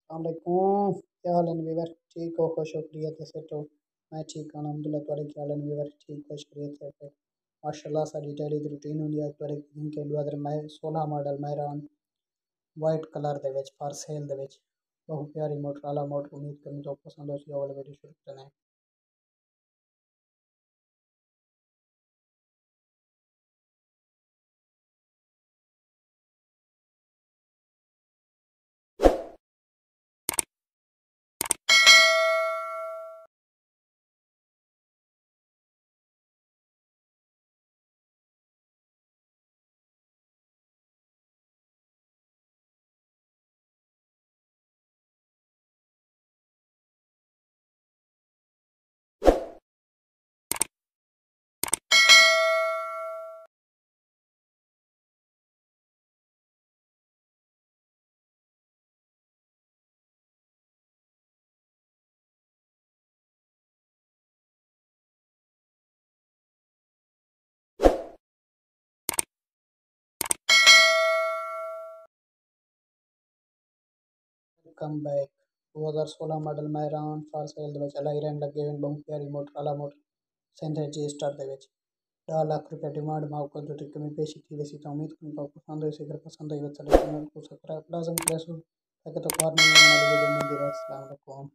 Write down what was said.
वालेकुम, क्या हाल है वीवर? ठीक हो, खुश हो, खैरियत से? तो मैं ठीक हूँ अल्हम्दुलिल्लाह। थोड़े क्या हाल है वीवर? ठीक, खुश, खैरियत से पे माशाल्लाह। सारी डेली दी रूटीन होंदी है थोड़े जिनके 2016 मॉडल मेहरान वाइट कलर दे विच फॉर सेल दे विच बहुत प्यारी मोटर आला मोटर उम्मीद करनी तो पसंद हो। सी वाली वीडियो शुरू करते हैं। Welcome back. 2016 model Mehran for sale दे विच अलाई रन लगे हुए बहुत प्यारी मोटर आला मोटर सेंटर रजिस्टर दे विच 2 लाख रुपये डिमांड माउको जो कमी पेशी की वैसी तो उम्मीद करता हूँ पसंद हो। इसी अगर पसंद आई तो चैनल को सब्सक्राइब लाजम करें। ताकि तो और नहीं आने वाली वीडियो में। अस्सलाम वालेकुम।